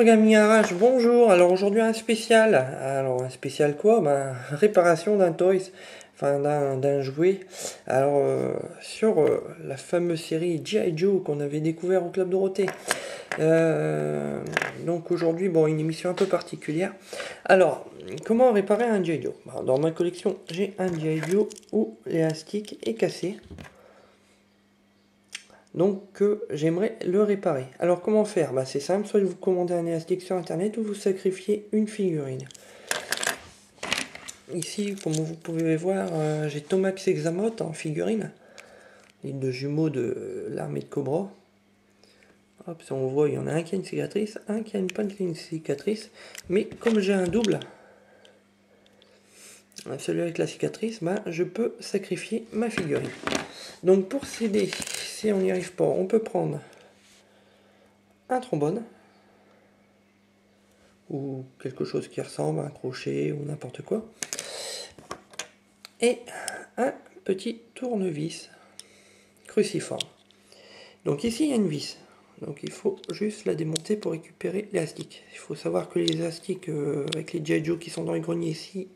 Maître Gaming Arrache, bonjour. Alors aujourd'hui un spécial. Alors un spécial quoi? Ben, réparation d'un toys, enfin d'un jouet. Alors sur la fameuse série G.I. Joe qu'on avait découvert au Club Dorothée. Donc aujourd'hui, bon, une émission un peu particulière. Alors, comment réparer un G.I. Joe? Ben, dans ma collection, j'ai un G.I. Joe où l'élastique est cassé. Donc j'aimerais le réparer. Alors comment faire? Bah, c'est simple, soit vous commandez un élastique sur internet ou vous sacrifiez une figurine. Ici, comme vous pouvez voir, j'ai Tomax Examote en figurine. Les deux jumeaux de l'armée de Cobra. Hop, ça on voit, il y en a un qui a une cicatrice, un qui a pas une cicatrice. Mais comme j'ai un double, celui avec la cicatrice, bah, je peux sacrifier ma figurine. Donc pour s'aider, si on n'y arrive pas, on peut prendre un trombone. Ou quelque chose qui ressemble à un crochet ou n'importe quoi. Et un petit tournevis cruciforme. Donc ici il y a une vis. Donc il faut juste la démonter pour récupérer l'élastique. Il faut savoir que les élastiques avec les G.I. Joe qui sont dans les greniers ici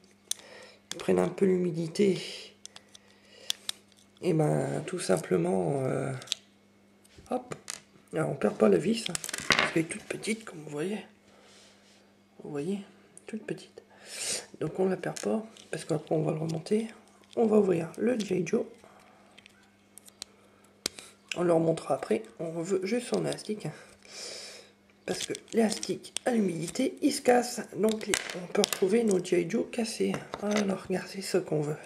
prennent un peu l'humidité. Et ben tout simplement hop. Alors on perd pas la vis, hein, parce qu'elle est toute petite comme vous voyez. Vous voyez, toute petite. Donc on ne la perd pas, parce qu'après on va le remonter. On va ouvrir le G.I. Joe. On le remontera après. On veut juste son élastique. Parce que l'élastique à l'humidité, il se casse. Donc on peut retrouver nos G.I. Joe cassés. Alors regarde, c'est ça qu'on veut.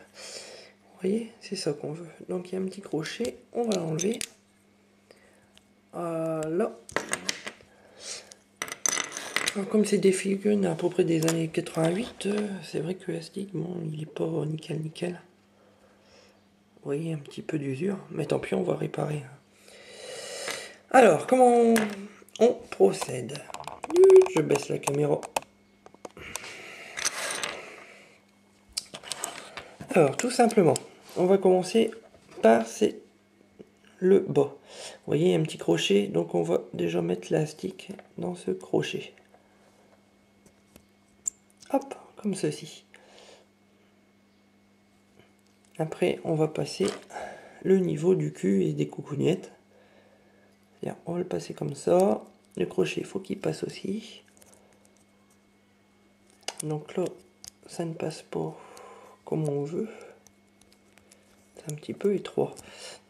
Vous voyez, c'est ça qu'on veut. Donc il y a un petit crochet, on va l'enlever. Voilà. Comme c'est des figurines à peu près des années 88, c'est vrai que l'élastique, bon, il est pas nickel nickel. Vous voyez, un petit peu d'usure, mais tant pis, on va réparer. Alors, comment on procède? Je baisse la caméra. Alors, tout simplement, on va commencer par le bas. Vous voyez, il y a un petit crochet, donc on va déjà mettre l'élastique dans ce crochet. Hop, comme ceci. Après, on va passer le niveau du cul et des coucougnettes. C'est-à-dire, on va le passer comme ça. Le crochet, il faut qu'il passe aussi. Donc là, ça ne passe pas comme on veut. C'est un petit peu étroit.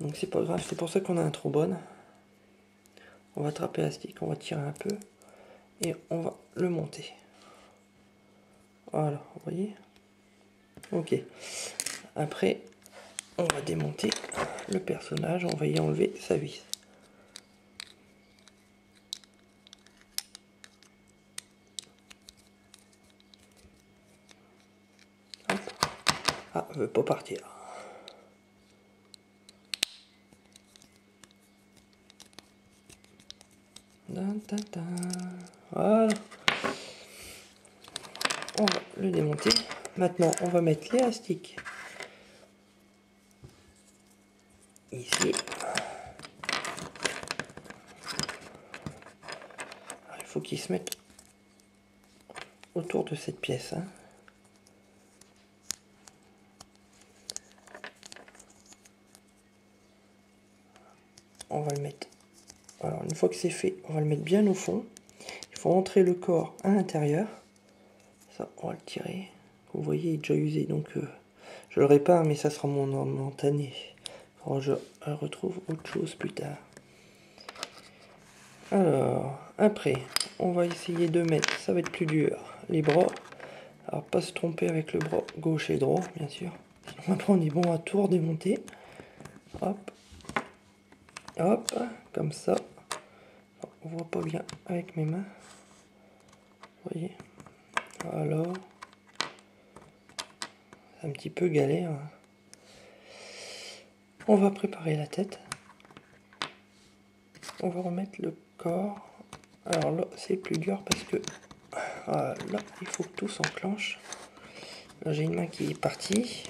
Donc c'est pas grave, c'est pour ça qu'on a un trombone. On va attraper l'élastique, on va tirer un peu. Et on va le monter. Voilà, vous voyez? Ok. Après, on va démonter le personnage, on va y enlever sa vis. Hop. Ah, elle veut pas partir. Voilà. On va le démonter. Maintenant, on va mettre l'élastique ici. Alors, il faut qu'il se mette autour de cette pièce. Hein. On va le mettre. Alors, une fois que c'est fait, on va le mettre bien au fond. Il faut rentrer le corps à l'intérieur. Ça, on va le tirer. Vous voyez, il est déjà usé, donc je le répare, mais ça sera mon momentané. Alors, je retrouve autre chose plus tard. Alors, après, on va essayer de mettre, ça va être plus dur, les bras. Alors, pas se tromper avec le bras gauche et droit, bien sûr. Sinon, après, on est bon à tout redémonter. Hop. Hop, comme ça. On voit pas bien avec mes mains. Vous voyez. Voilà. C'est un petit peu galère. On va préparer la tête. On va remettre le corps. Alors là, c'est plus dur parce que voilà, il faut que tout s'enclenche. Là, j'ai une main qui est partie.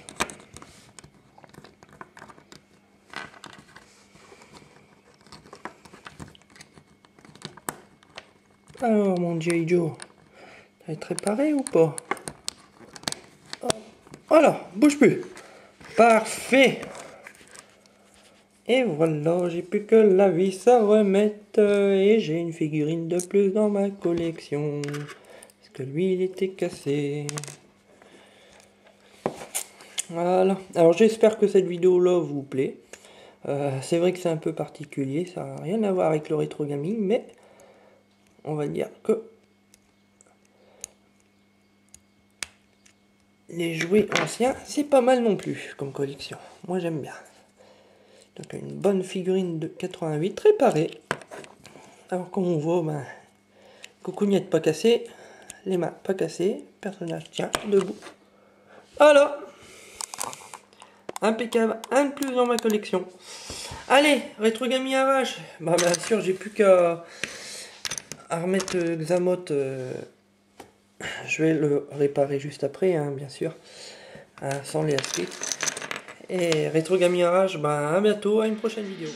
Alors mon G.I. Joe, ça va être réparé ou pas? Voilà, bouge plus. Parfait. Et voilà, j'ai plus que la vis à remettre et j'ai une figurine de plus dans ma collection. Parce que lui, il était cassé. Voilà. Alors j'espère que cette vidéo-là vous plaît. C'est vrai que c'est un peu particulier, ça n'a rien à voir avec le rétro gaming, mais on va dire que les jouets anciens, c'est pas mal non plus comme collection. Moi j'aime bien. Donc une bonne figurine de 88 réparée. Alors comme on voit, ben, coucougnette pas cassée, les mains pas cassées, personnage tient debout. Voilà. Impeccable, un de plus dans ma collection. Allez, rétro gaming arrache. Bah bien sûr, j'ai plus qu'à remettre Xamot. Je vais le réparer juste après, hein, bien sûr, sans les aspects. Et rétro gaming arrache, bah à bientôt, à une prochaine vidéo.